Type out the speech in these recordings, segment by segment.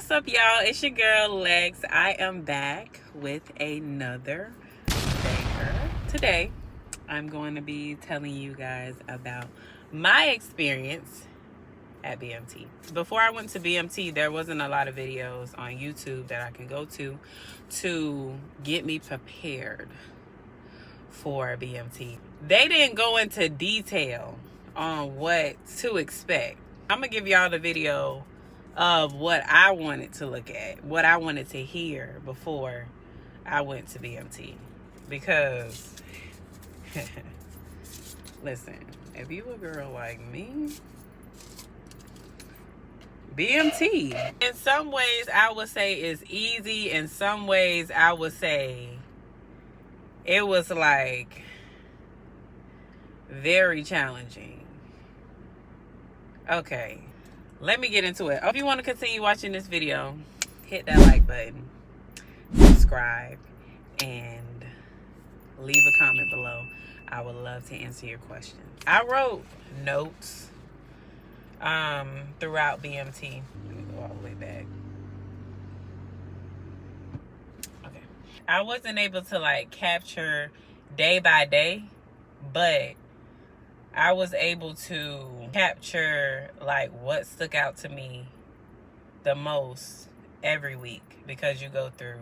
What's up, y'all? It's your girl Lex. I am back with another banger. Today I'm going to be telling you guys about my experience at BMT. Before I went to BMT, there wasn't a lot of videos on YouTube that I can go to get me prepared for BMT. They didn't go into detail on what to expect. I'm gonna give y'all the video of what I wanted to look at, what I wanted to hear before I went to BMT. Because listen, if you a girl like me, BMT in some ways I would say is easy. In some ways I would say it was like very challenging. Okay, let me get into it. If you want to continue watching this video, hit that like button, subscribe, and leave a comment below. I would love to answer your questions. I wrote notes throughout BMT. Let me go all the way back. Okay. I wasn't able to like capture day by day, but I was able to capture like what stuck out to me the most every week, because you go through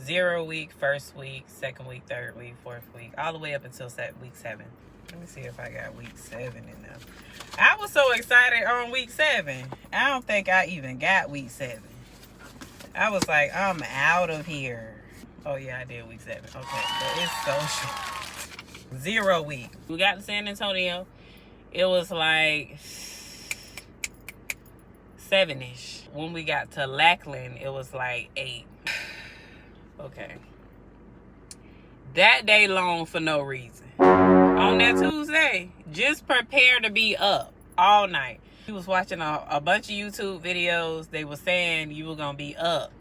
0 week, first week, second week, third week, fourth week, all the way up until week 7. Let me see if I got week 7 in there. I was so excited on week 7. I don't think I even got week 7. I was like, I'm out of here. Oh yeah, I did week 7. Okay, but it's so short. 0 week. We got to San Antonio. It was like 7-ish. When we got to Lackland, it was like 8. Okay. That day long for no reason. On that Tuesday, just prepare to be up all night. We was watching a bunch of YouTube videos. They were saying you were going to be up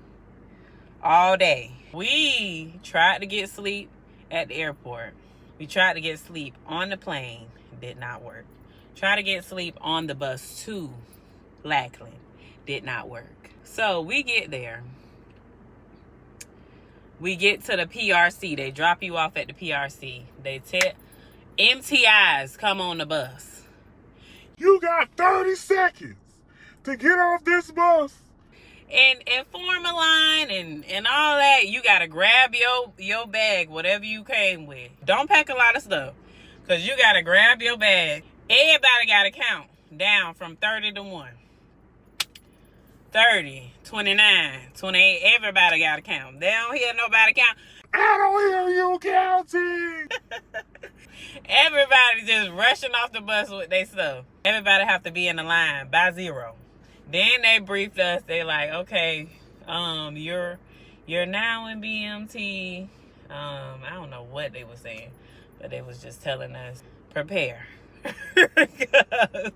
all day. We tried to get sleep at the airport. We tried to get sleep on the plane. Did not work. Tried to get sleep on the bus to Lackland. Did not work. So we get there. We get to the PRC. They drop you off at the PRC. They tell MTIs come on the bus. You got 30 seconds to get off this bus. And form a line and all that. You got to grab your bag, whatever you came with. Don't pack a lot of stuff, because you got to grab your bag. Everybody got to count down from 30 to 1. 30, 29, 28. Everybody got to count. They don't hear nobody count. I don't hear you counting. Everybody just rushing off the bus with their stuff. Everybody have to be in the line by 0. Then they briefed us. They like, okay, you're now in BMT. I don't know what they were saying, but they was just telling us, prepare. Because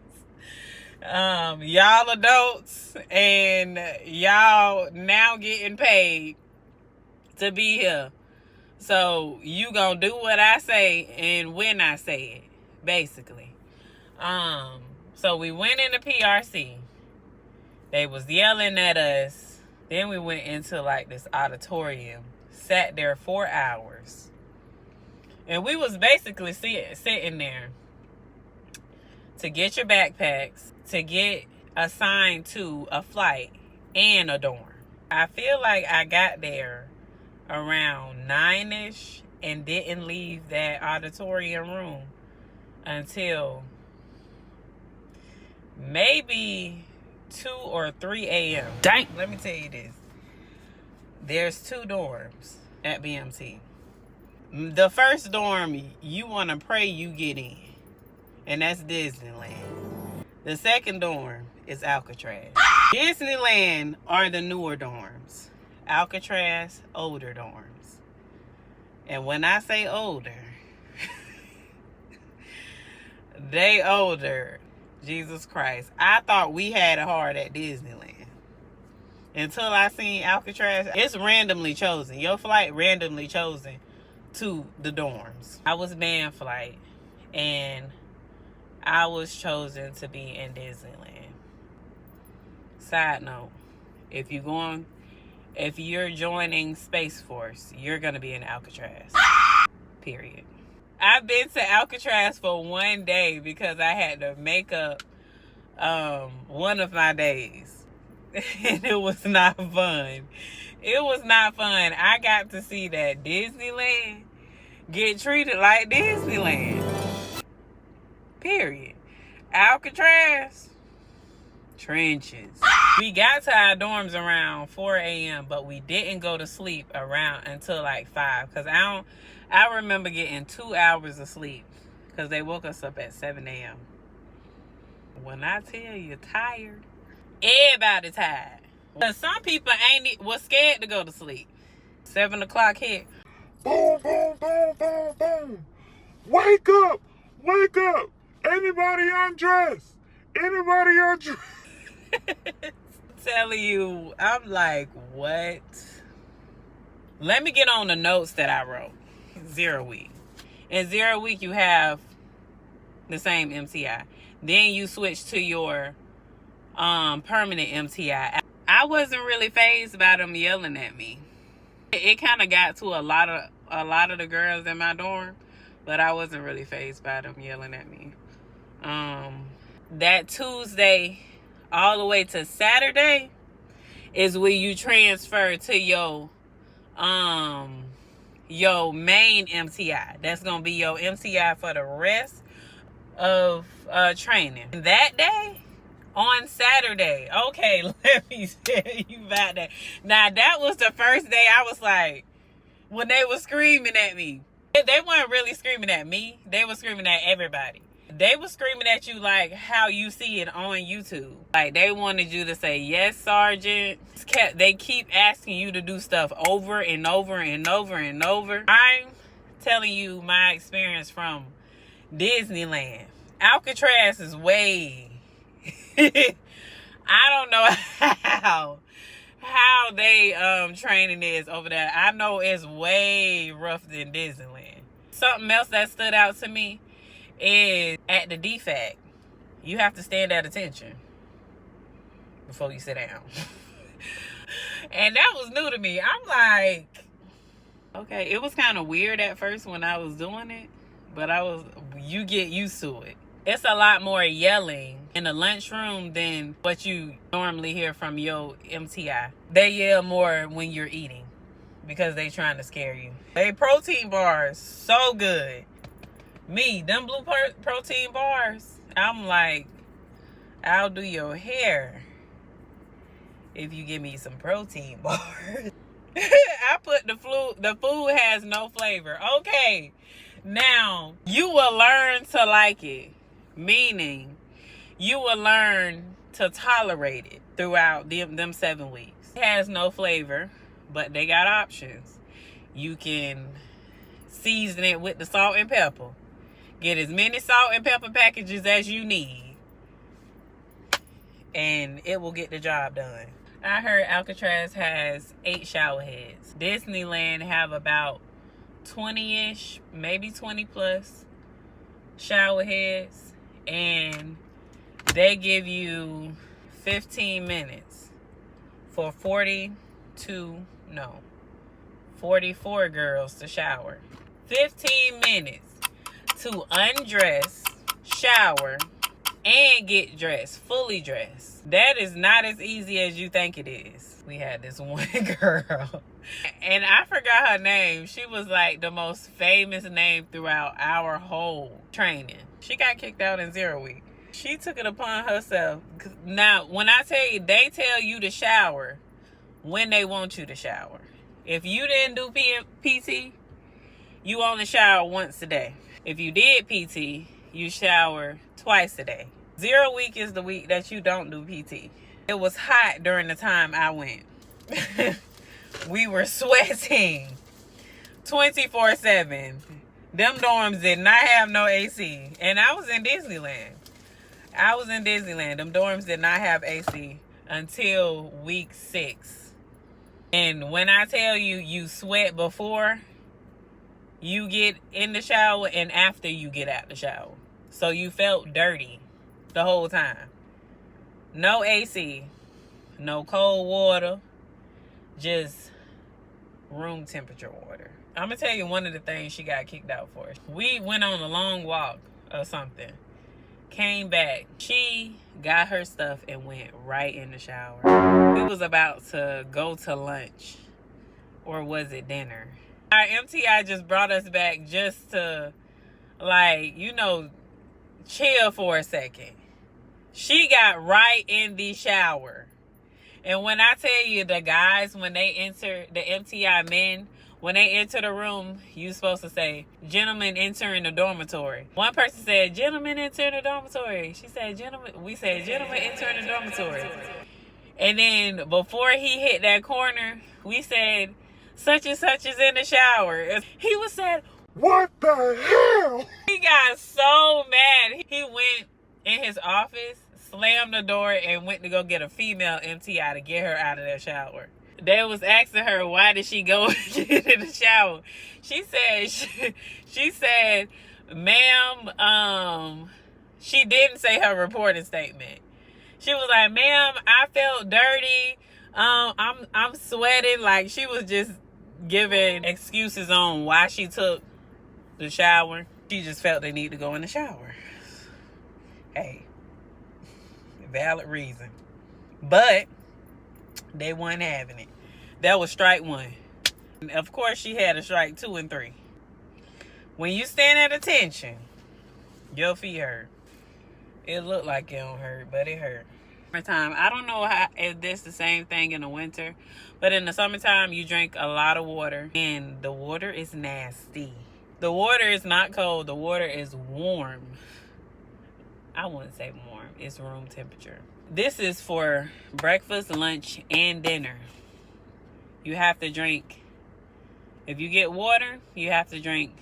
y'all adults and y'all now getting paid to be here. So you gonna do what I say and when I say it, basically. So we went into PRC. They was yelling at us. Then we went into like this auditorium, sat there 4 hours. And we was basically sitting there to get your backpacks, to get assigned to a flight and a dorm. I feel like I got there around 9-ish and didn't leave that auditorium room until maybe 2 or 3 a.m. Dang. Let me tell you this. There's 2 dorms at BMT. The first dorm, you want to pray you get in, and that's Disneyland. The second dorm is Alcatraz. Disneyland are the newer dorms. Alcatraz, older dorms. And when I say older, they older. Jesus Christ. I thought we had it hard at Disneyland until I seen Alcatraz. It's randomly chosen. Your flight randomly chosen to the dorms. I was band flight, and I was chosen to be in Disneyland. Side note, If you're joining Space Force, you're gonna be in Alcatraz. Period. I've been to Alcatraz for one day because I had to make up one of my days. And it was not fun. It was not fun. I got to see that Disneyland get treated like Disneyland. Period. Alcatraz, trenches. We got to our dorms around 4 a.m., but we didn't go to sleep around until like 5. Because I remember getting 2 hours of sleep because they woke us up at 7 a.m. When I tell you tired, everybody tired. Because some people was scared to go to sleep. 7 o'clock hit. Boom, boom, boom, boom, boom. Wake up! Wake up! Anybody undressed? Anybody undressed? Telling you, I'm like, what? Let me get on the notes that I wrote. 0 week. In 0 week, you have the same MTI. Then you switch to your permanent MTI. I wasn't really fazed by them yelling at me. It kind of got to a lot of the girls in my dorm, but I wasn't really fazed by them yelling at me. That Tuesday all the way to Saturday is where you transfer to your main MTI. That's gonna be your MTI for the rest of training. That day, on Saturday, okay, let me tell you about that. Now, that was the first day I was like, when they were screaming at me. They weren't really screaming at me. They were screaming at everybody. They were screaming at you like how you see it on YouTube. Like, they wanted you to say, yes, Sergeant. They keep asking you to do stuff over and over and over and over. I'm telling you my experience from Disneyland. Alcatraz is way... I don't know how they training is over there. I know it's way rougher than Disneyland. Something else that stood out to me is at the DFAC, you have to stand at attention before you sit down. And that was new to me. I'm like, okay, it was kind of weird at first when I was doing it, but you get used to it. It's a lot more yelling in the lunchroom than what you normally hear from your MTI. They yell more when you're eating because they trying to scare you. They protein bars, so good. Them blue protein bars, I'm like, I'll do your hair if you give me some protein bars. I put the food has no flavor. Okay, now you will learn to like it. Meaning, you will learn to tolerate it throughout them 7 weeks. It has no flavor, but they got options. You can season it with the salt and pepper. Get as many salt and pepper packages as you need, and it will get the job done. I heard Alcatraz has 8 shower heads. Disneyland have about 20-ish, maybe 20 plus shower heads. And they give you 15 minutes for 44 girls to shower. 15 minutes to undress, shower, and get dressed, fully dressed. That is not as easy as you think it is. We had this one girl, and I forgot her name. She was like the most famous name throughout our whole training. She got kicked out in 0 week. She took it upon herself. Now, when I tell you, they tell you to shower when they want you to shower. If you didn't do PT, you only shower once a day. If you did PT, you shower twice a day. 0 week is the week that you don't do PT. It was hot during the time I went. We were sweating 24/7. Them dorms did not have no AC. And I was in Disneyland. Them dorms did not have AC until week 6. And when I tell you, you sweat before you get in the shower and after you get out the shower. So you felt dirty the whole time. No AC. No cold water, just room temperature water. I'm gonna tell you one of the things she got kicked out for. We went on a long walk or something, came back. She got her stuff and went right in the shower. We was about to go to lunch, or was it dinner? Our MTI just brought us back just to, like, you know, chill for a second. She got right in the shower. And when I tell you, the guys, when they enter, the MTI men, when they enter the room, you supposed to say, gentlemen entering the dormitory. One person said, gentlemen entering the dormitory. She said, gentlemen. We said, gentlemen entering the dormitory. And then before he hit that corner, we said, such and such is in the shower. He was said, what the hell? He got so mad. He went in his office, slammed the door, and went to go get a female MTI to get her out of that shower. They was asking her, why did she go get in the shower? She said, ma'am, she didn't say her reporting statement. She was like, ma'am, I felt dirty. I'm sweating. Like, she was just giving excuses on why she took the shower. She just felt they need to go in the shower. Hey, valid reason. But they weren't having it. That was strike one. And of course, she had a strike 2 and 3. When you stand at attention, your feet hurt. It looked like it don't hurt, but it hurt. Summertime, I don't know if this the same thing in the winter, but in the summertime, you drink a lot of water, and the water is nasty. The water is not cold. The water is warm. I wouldn't say warm. It's room temperature. This is for breakfast, lunch, and dinner. You have to drink, if you get water, you have to drink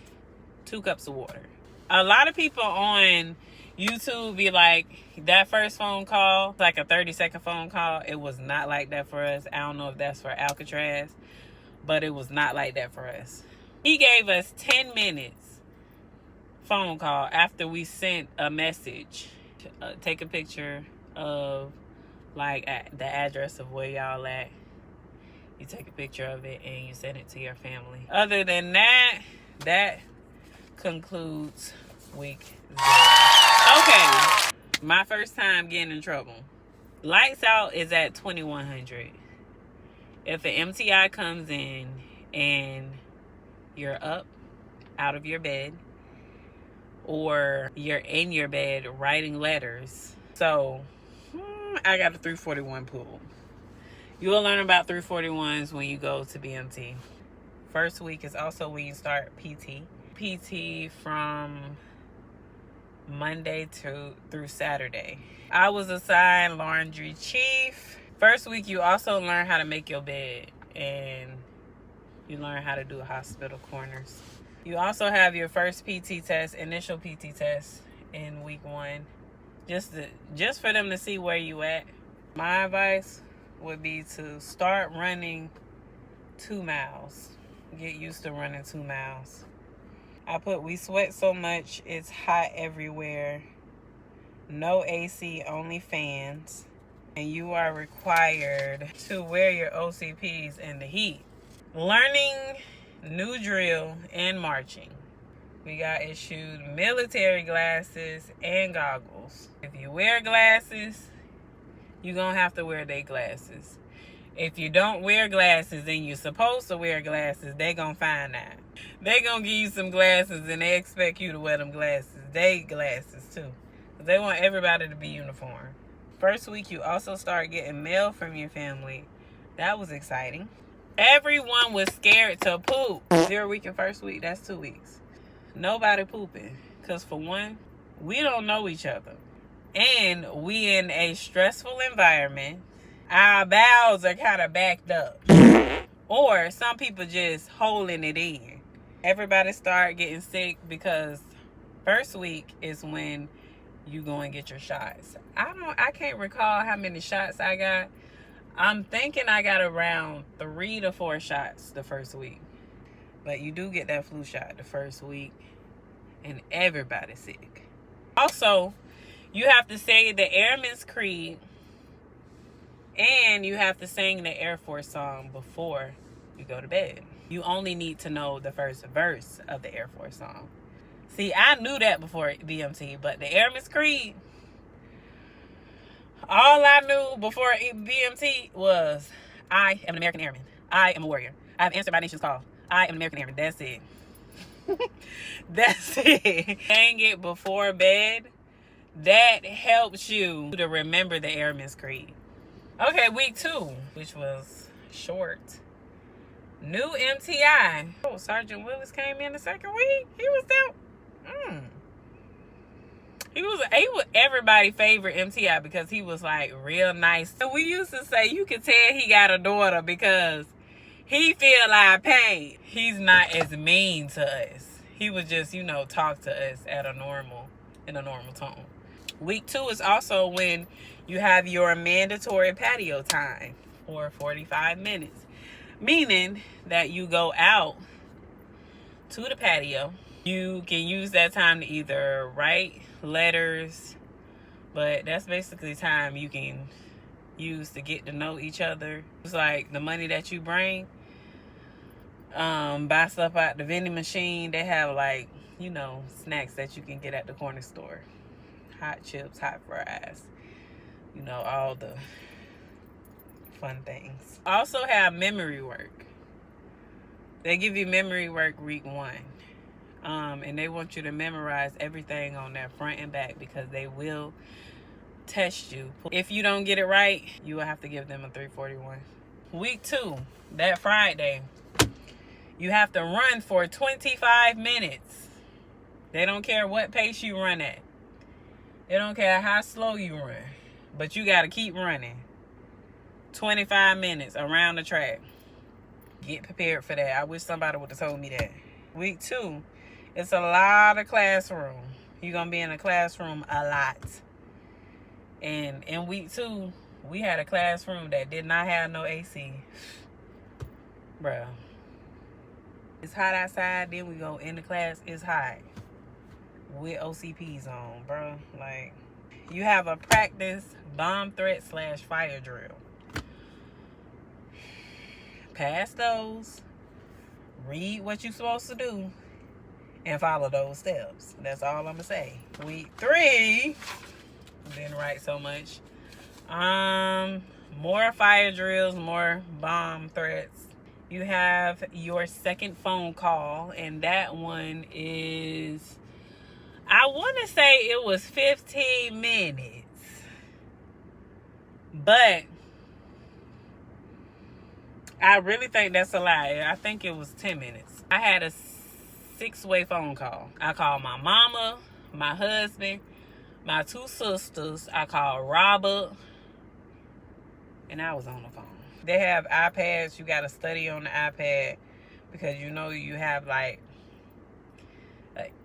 2 cups of water. A lot of people on YouTube be like, that first phone call, like a 30-second phone call, it was not like that for us. I don't know if that's for Alcatraz, but it was not like that for us. He gave us 10 minutes phone call after we sent a message. Take a picture of, like, the address of where y'all at. You take a picture of it and you send it to your family. Other than that, that concludes week 0. Okay, my first time getting in trouble. Lights out is at 2100. If an MTI comes in and you're up out of your bed, or you're in your bed writing letters. So, I got a 341 pool. You will learn about 341s when you go to BMT. First week is also when you start PT. PT from Monday through Saturday. I was assigned laundry chief. First week, you also learn how to make your bed, and you learn how to do hospital corners. You also have your first PT test, initial PT test in week 1, just for them to see where you at. My advice would be to start running 2 miles. Get used to running 2 miles. We sweat so much, it's hot everywhere. No AC, only fans. And you are required to wear your OCPs in the heat. Learning new drill and marching. We got issued military glasses and goggles. If you wear glasses, you're going to have to wear their glasses. If you don't wear glasses and you're supposed to wear glasses, they going to find out. They going to give you some glasses and they expect you to wear them glasses. They glasses too. They want everybody to be uniform. First week, you also start getting mail from your family. That was exciting. Everyone was scared to poop. 0 week and first week, that's 2 weeks. Nobody pooping. Because for one, we don't know each other. And we in a stressful environment. Our bowels are kind of backed up. Or some people just holding it in. Everybody start getting sick because first week is when you go and get your shots. I can't recall how many shots I got. I'm thinking I got around 3 to 4 shots the first week. But you do get that flu shot the first week. And everybody's sick. Also, you have to say the Airman's Creed And you have to sing the Air Force song before you go to bed. You only need to know the first verse of the Air Force song. See, I knew that before BMT, but the Airman's Creed, all I knew before BMT was, I am an American Airman. I am a warrior. I have answered my nation's call. I am an American Airman. That's it. That's it. Sang it before bed. That helps you to remember the Airman's Creed. Okay, week 2, which was short. New MTI. Oh, Sergeant Willis came in the second week. He was there. He was everybody's favorite MTI because he was like real nice. So we used to say you could tell he got a daughter because he feel like pain. He's not as mean to us. He would just, talk to us in a normal tone. Week 2 is also when you have your mandatory patio time for 45 minutes. Meaning that you go out to the patio. You can use that time to either write letters, but that's basically time you can use to get to know each other. It's like the money that you bring, buy stuff out the vending machine. They have snacks that you can get at the corner store. Hot chips, hot fries, all the fun things. Also have memory work. They give you memory work week 1. And they want you to memorize everything on their front and back because they will test you. If you don't get it right, you will have to give them a 341. Week 2, that Friday, you have to run for 25 minutes. They don't care what pace you run at. They don't care how slow you run. But you got to keep running. 25 minutes around the track. Get prepared for that. I wish somebody would have told me that. Week 2, it's a lot of classroom. You're going to be in a classroom a lot. And in week 2, we had a classroom that did not have no AC. Bruh. It's hot outside. Then we go in the class. It's hot. With OCPs on, bro. Like, you have a practice bomb threat / fire drill. Pass those. Read what you're supposed to do. And follow those steps. That's all I'm going to say. Week 3. Didn't write so much. More fire drills. More bomb threats. You have your second phone call. And that one is... I want to say it was 15 minutes. But I really think that's a lie. I think it was 10 minutes. I had a 6-way phone call. I called my mama, my husband, my 2 sisters. I called Robert. And I was on the phone. They have iPads. You got to study on the iPad. Because you have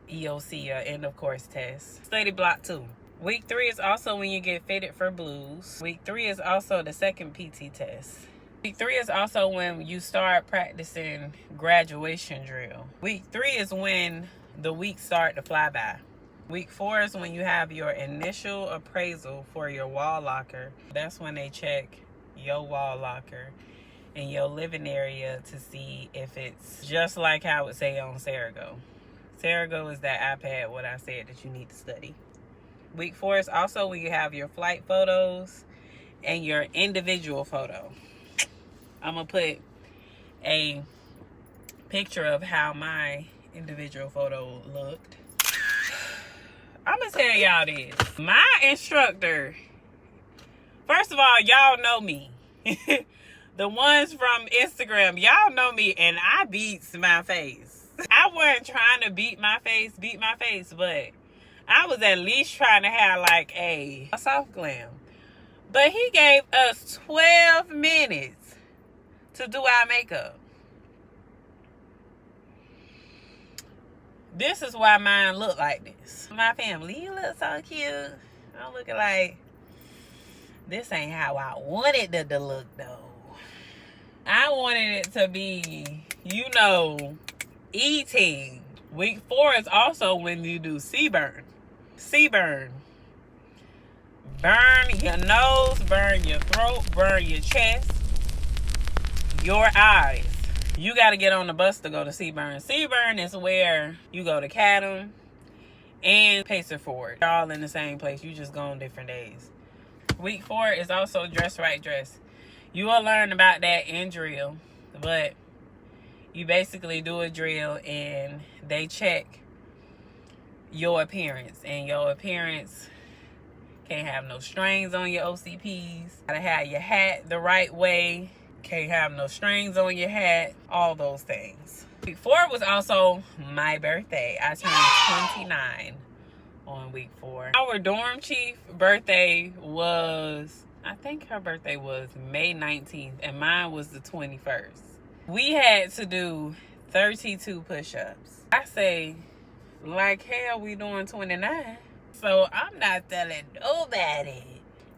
EOC, or end of course test. Study block 2. Week 3 is also when you get fitted for blues. Week 3 is also the second PT test. Week 3 is also when you start practicing graduation drill. Week 3 is when the weeks start to fly by. Week 4 is when you have your initial appraisal for your wall locker. That's when they check your wall locker in your living area to see if it's just like how I would say on Sarago. Sarago is that iPad, what I said that you need to study. Week 4 is also when you have your flight photos and your individual photo. I'm going to put a picture of how my individual photo looked. I'm going to tell y'all this. My instructor, first of all, y'all know me. The ones from Instagram, y'all know me, and I beats my face. I wasn't trying to beat my face, but I was at least trying to have a soft glam. But he gave us 12 minutes to do our makeup. This is why mine look like this. My family, you look so cute. I'm looking like, this ain't how I wanted it to look though. I wanted it to be, eating. Week 4 is also when you do sea burn. Sea burn. Burn your nose, burn your throat, burn your chest, your eyes. You got to get on the bus to go to Seaburn. Seaburn is where you go to Cadam and Pacer Ford. They're all in the same place. You just go on different days. Week 4 is also dress right dress. You will learn about that in drill, but you basically do a drill and they check your appearance. And your appearance can't have no strings on your OCPs. Gotta have your hat the right way. Can't have no strings on your hat. All those things. Week 4 was also my birthday. I turned 29 on week 4. Our dorm chief birthday was, I think her birthday was May 19th and mine was the 21st. We had to do 32 push-ups. I say, like hell we doing 29. So I'm not telling nobody.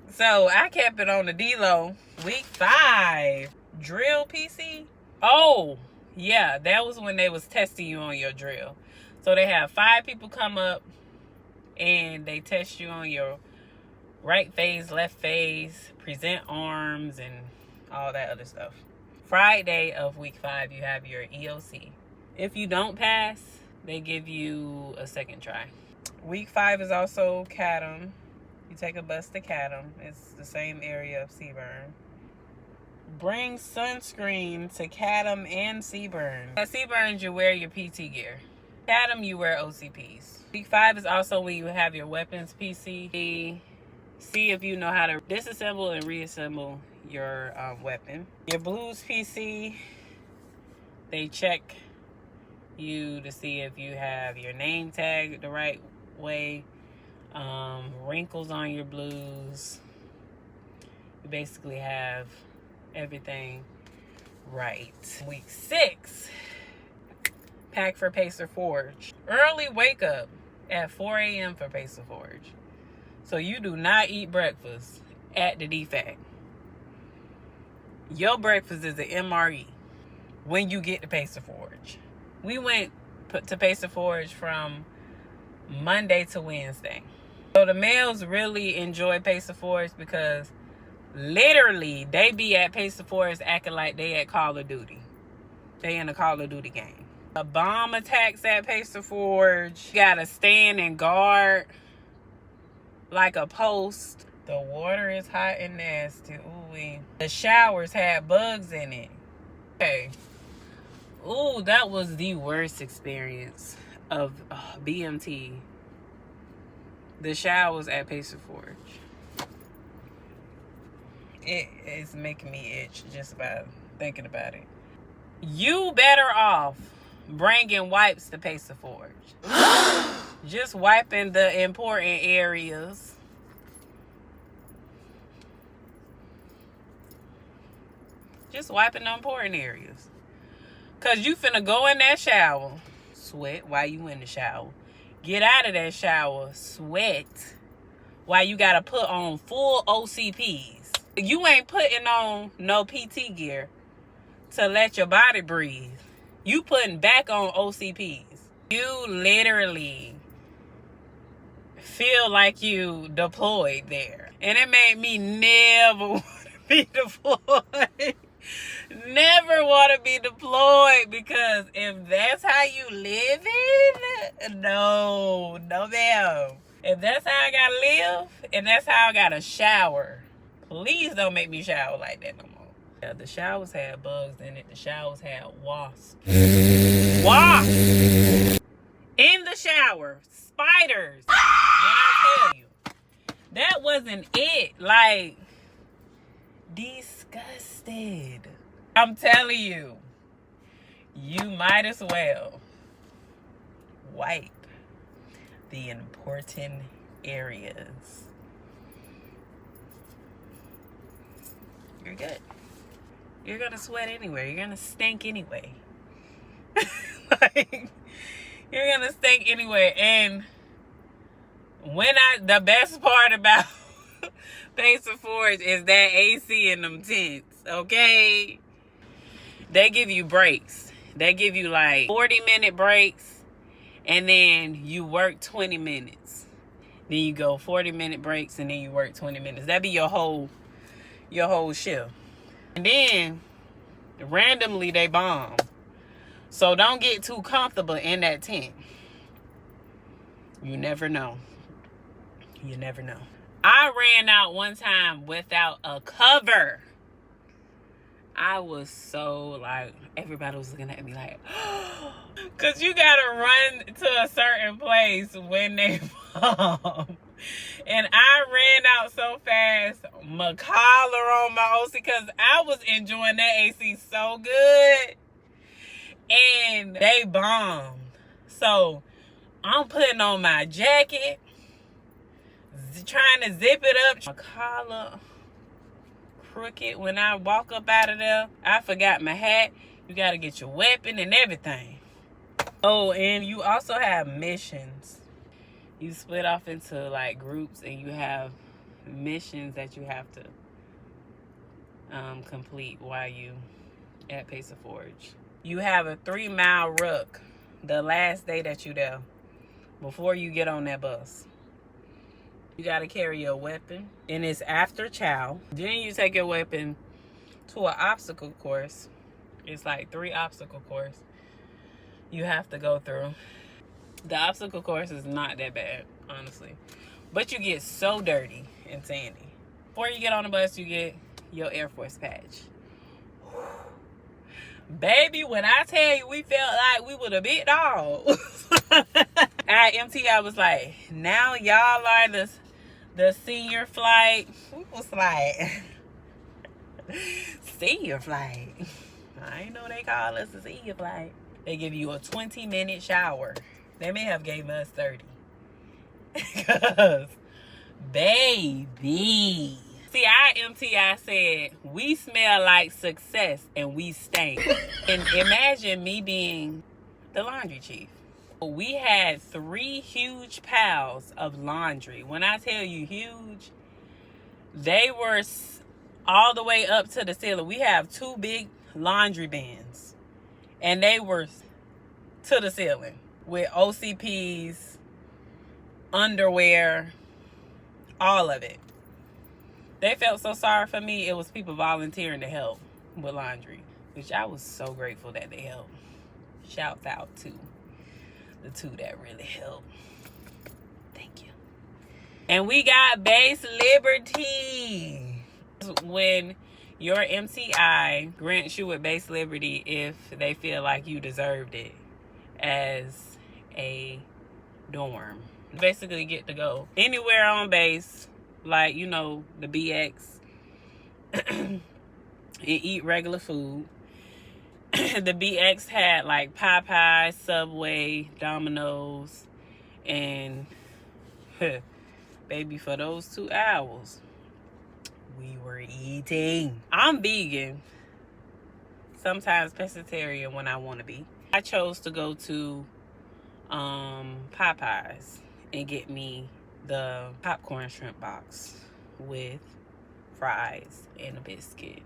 So I kept it on the D-Lo. Week 5, drill PC. Oh, yeah, that was when they was testing you on your drill. So they have 5 people come up and they test you on your right phase, left phase, present arms, and all that other stuff. Friday of week 5, you have your EOC. If you don't pass, they give you a second try. Week 5 is also Cadam. You take a bus to Cadam. It's the same area of Seaburn. Bring sunscreen to Cadam and Seaburn. At Seaburn, you wear your PT gear. Cadam, you wear OCPs. Week 5 is also when you have your weapons PC. See if you know how to disassemble and reassemble your weapon. Your blues PC, they check you to see if you have your name tag the right way, wrinkles on your blues. You basically have everything right. Week 6, pack for Pacer Forge. Early wake up at 4 a.m. for Pacer Forge. So you do not eat breakfast at the DFAC. Your breakfast is an MRE when you get to Pacer Forge. We went to Pacer Forge from Monday to Wednesday. So the males really enjoy Pacer Forge because literally they be at Pacer Forge acting like they at Call of Duty. They in a Call of Duty game. A bomb attacks at Pacer Forge. You gotta stand and guard like a post. The water is hot and nasty. Ooh-wee. The showers had bugs in it. Okay. Ooh, that was the worst experience of BMT. The showers at Pacer Forge. It is making me itch just about thinking about it. You better off bringing wipes to Pacer Forge. Just wiping the important areas. Just wiping the important areas. Because you finna go in that shower, sweat while you in the shower. Get out of that shower, sweat while you got to put on full OCPs. You ain't putting on no PT gear to let your body breathe. You putting back on OCPs. You literally feel like you deployed there. And it made me never want to be deployed. Never want to be deployed, because if that's how you living, no ma'am. If that's how I gotta live, and that's how I gotta shower, please don't make me shower like that no more. Yeah, the showers had bugs in it. The showers had wasps. Wasps in the shower. Spiders. When I tell you, that wasn't it. Like, disgusted. I'm telling you, you might as well wipe the important areas. You're good. You're gonna sweat anyway. You're gonna stink anyway. Like, you're gonna stink anyway. And the best part about Pacer Forge is that AC in them tents, okay? They give you breaks. They give you like 40-minute breaks, and then you work 20 minutes. Then you go 40-minute breaks, and then you work 20 minutes. That'd be your whole shift. And then randomly they bomb. So don't get too comfortable in that tent. You never know. You never know. I ran out one time without a cover. I was so like, everybody was looking at me like, because you got to run to a certain place when they bomb. And I ran out so fast, my collar on my OC, because I was enjoying that AC so good. And they bombed. So I'm putting on my jacket, trying to zip it up. My collar crooked when I walk up out of there. I forgot my hat. You got to get your weapon and everything. Oh, and you also have missions. You split off into like groups, and you have missions that you have to complete while you at Pacer Forge. You have a 3-mile ruck the last day that you there before you get on that bus. You got to carry your weapon, and it's after chow. Then you take your weapon to an obstacle course. It's like 3 obstacle course you have to go through. The obstacle course is not that bad, honestly, but you get so dirty and sandy. Before you get on the bus, you get your Air Force patch. Baby, when I tell you, we felt like we were the big dogs. At MT, was like, now y'all are the senior flight. We was like, senior flight. I ain't know they call us a senior flight. They give you a 20-minute shower. They may have gave us 30. Because, baby. See, I said, we smell like success and we stink. And imagine me being the laundry chief. We had 3 huge piles of laundry. When I tell you huge, they were all the way up to the ceiling. We have 2 big laundry bins, and they were to the ceiling with OCPs, underwear, all of it. They felt so sorry for me. It was people volunteering to help with laundry, which I was so grateful that they helped. Shouts out to the 2 that really helped. Thank you. And we got base liberty. When your MTI grants you with base liberty if they feel like you deserved it as a dorm. You basically get to go anywhere on base, like, you know, the BX, and eat regular food. The BX had like Popeyes, Subway, Domino's, and baby, for those 2 hours, we were eating. I'm vegan, sometimes pescatarian when I want to be. I chose to go to Popeyes and get me the popcorn shrimp box with fries and a biscuit.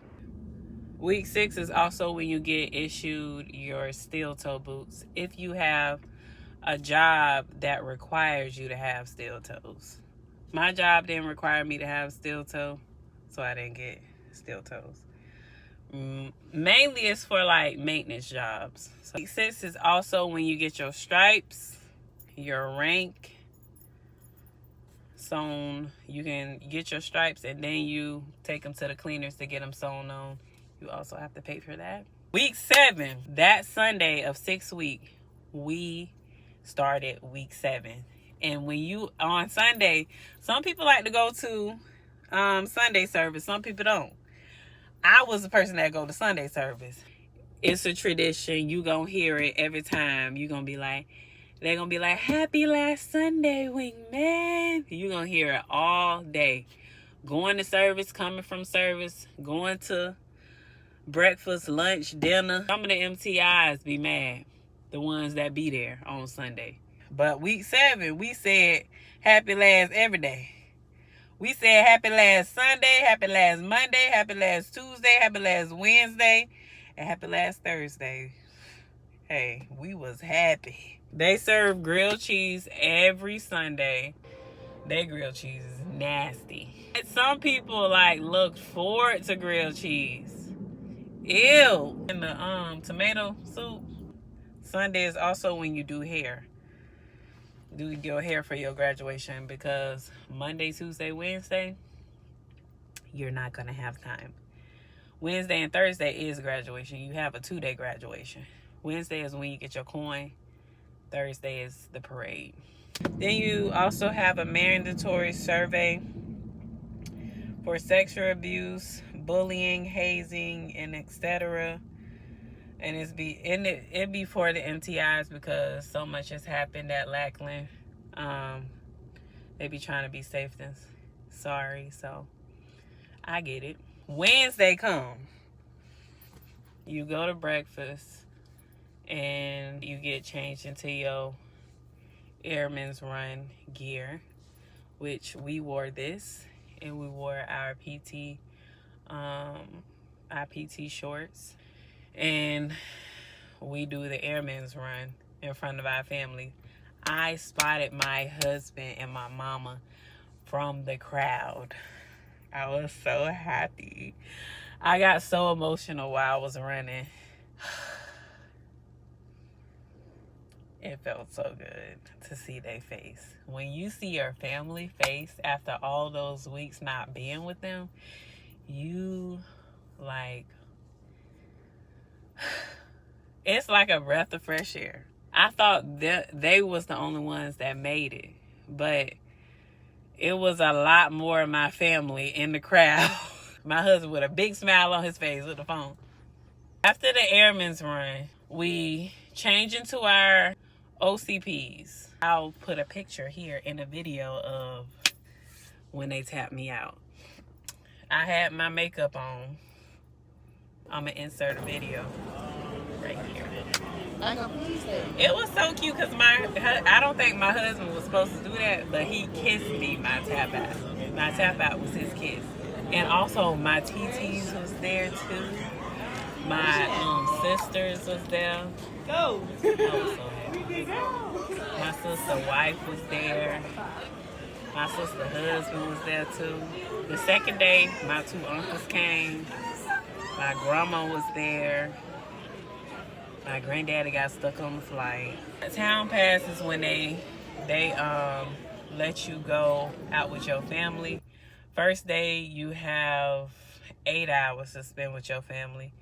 Week 6 is also when you get issued your steel toe boots if you have a job that requires you to have steel toes. My job didn't require me to have steel toe, so I didn't get steel toes. Mainly it's for like maintenance jobs. So week 6 is also when you get your stripes, your rank sewn. You can get your stripes and then you take them to the cleaners to get them sewn on. You also have to pay for that. Week 7, that Sunday of 6th week, we started week 7. And when you on Sunday, some people like to go to Sunday service. Some people don't. I was the person that go to Sunday service. It's a tradition. You gonna hear it every time. You gonna be like, they're gonna be like, happy last Sunday, wingman. You gonna hear it all day. Going to service, coming from service, going to breakfast, lunch, dinner. Some of the MTIs be mad, the ones that be there on Sunday. But week 7, we said happy last every day. We said happy last Sunday, happy last Monday, happy last Tuesday, happy last Wednesday, and happy last Thursday. Hey, we was happy. They serve grilled cheese every Sunday. They grilled cheese is nasty. Some people like look forward to grilled cheese. Ew. And the tomato soup. Sunday is also when you do hair. Do your hair for your graduation, because Monday, Tuesday, Wednesday, you're not gonna have time. Wednesday and Thursday is graduation. You have a 2-day graduation. Wednesday is when you get your coin. Thursday is the parade. Then you also have a mandatory survey for sexual abuse, bullying, hazing, and etc. And it be for the MTIs, because so much has happened at Lackland. They be trying to be safe and sorry, so I get it. Wednesday come, you go to breakfast and you get changed into your Airman's Run gear, which we wore this, and we wore our PT shorts, and we do the Airman's Run in front of our family. I spotted my husband and my mama from the crowd. I was so happy. I got so emotional while I was running. It felt so good to see their face. When you see your family face after all those weeks not being with them, you like, it's like a breath of fresh air. I thought that they was the only ones that made it, but it was a lot more of my family in the crowd. My husband with a big smile on his face with the phone. After the Airman's Run, we change into our OCPs. I'll put a picture here in a video of when they tapped me out. I had my makeup on. I'm gonna insert a video right here. It was so cute because I don't think my husband was supposed to do that, but he kissed me, my tap out. My tap out was his kiss. And also my TTs was there too. My sisters was there. Go. I was so happy. My sister wife was there. My sister husband was there too. The second day, my 2 uncles came. My grandma was there. My granddaddy got stuck on the flight. The town pass is when they let you go out with your family. First day, you have 8 hours to spend with your family.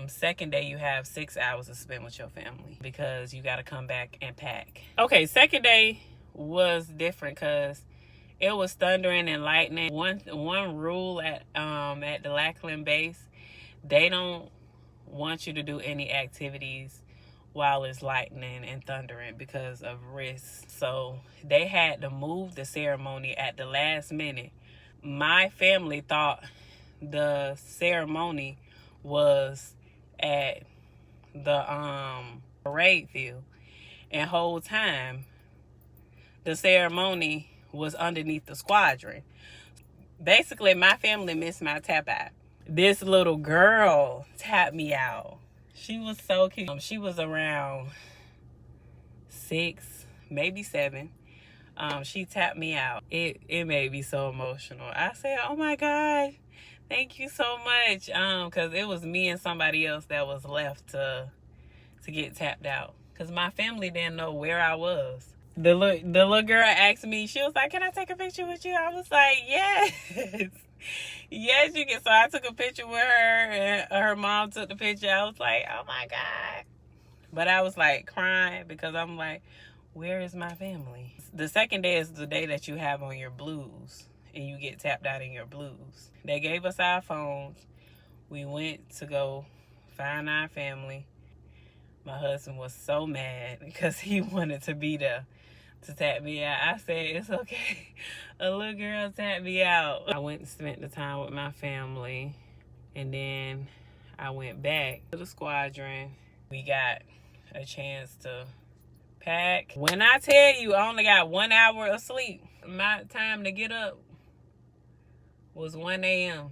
Second day, you have 6 hours to spend with your family, because you got to come back and pack. Okay, second day was different because it was thundering and lightning. One rule at the Lackland base, they don't want you to do any activities while it's lightning and thundering because of risks. So they had to move the ceremony at the last minute. My family thought the ceremony was at the parade field, and whole time the ceremony was underneath the squadron. Basically, my family missed my tap out. This little girl tapped me out. She was so cute. She was around 6, maybe 7. She tapped me out. It made me so emotional. I said, oh my God, thank you so much. Because it was me and somebody else that was left to get tapped out. Because my family didn't know where I was. The little girl asked me, she was like, can I take a picture with you? I was like, yes. Yes, you can. So I took a picture with her, and her mom took the picture. I was like, oh my God. But I was like crying because I'm like, where is my family? The second day is the day that you have on your blues, and you get tapped out in your blues. They gave us our phones. We went to go find our family. My husband was so mad because he wanted to be there to tap me out. I said, it's okay. A little girl tapped me out. I went and spent the time with my family, and then I went back to the squadron. We got a chance to pack. When I tell you I only got 1 hour of sleep, my time to get up was 1 a.m.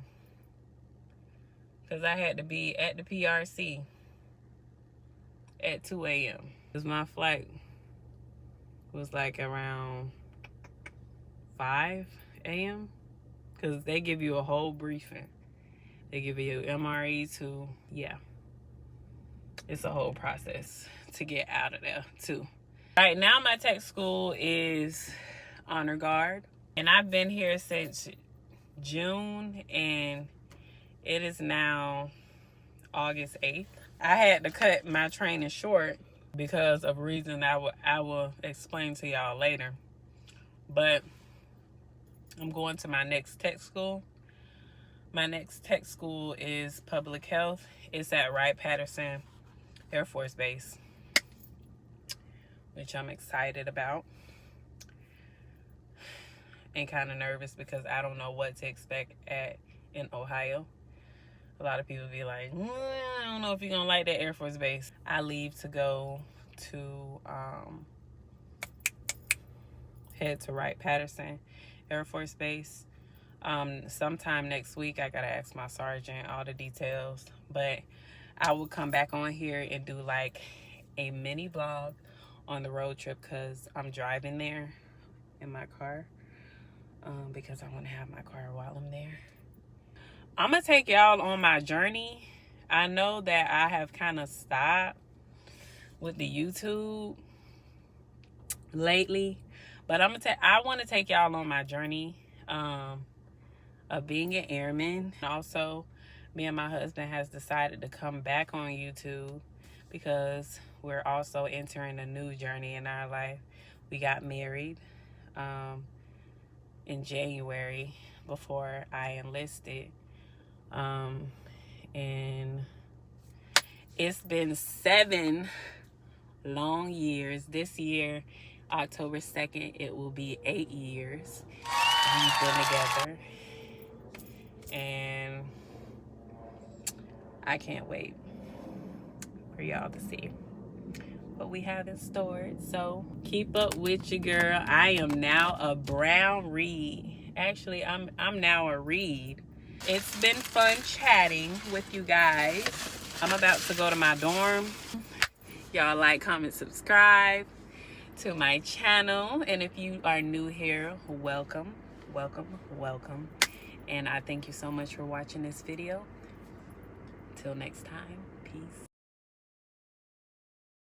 because I had to be at the PRC at 2 a.m. because my flight was like around 5 a.m. because they give you a whole briefing. They give you MRE too. Yeah. It's a whole process to get out of there too. Right now my tech school is honor guard. And I've been here since June and it is now August 8th. I had to cut my training short because of reasons I will explain to y'all later. But I'm going to my next tech school. My next tech school is public health. It's at Wright-Patterson Air Force Base, which I'm excited about and kind of nervous because I don't know what to expect in Ohio. A lot of people be like, I don't know if you're gonna like that Air Force Base. I leave to go to head to Wright-Patterson Air Force Base sometime next week. I gotta ask my sergeant all the details, but I will come back on here and do like a mini vlog on the road trip because I'm driving there in my car because I want to have my car while I'm there. I'm gonna take y'all on my journey. I know that I have kind of stopped with the YouTube lately, but I want to take y'all on my journey of being an airman. Also, me and my husband has decided to come back on YouTube because we're also entering a new journey in our life. We got married in January before I enlisted. And it's been 7 long years. This year, October 2nd, it will be 8 years we've been together. And I can't wait for y'all to see what we have in store. So keep up with your girl. I am now a brown reed. Actually, I'm now a reed. It's been fun chatting with you guys. I'm about to go to my dorm. Y'all like, comment, subscribe to my channel. And if you are new here, welcome, welcome, welcome. And I thank you so much for watching this video. Till next time, peace.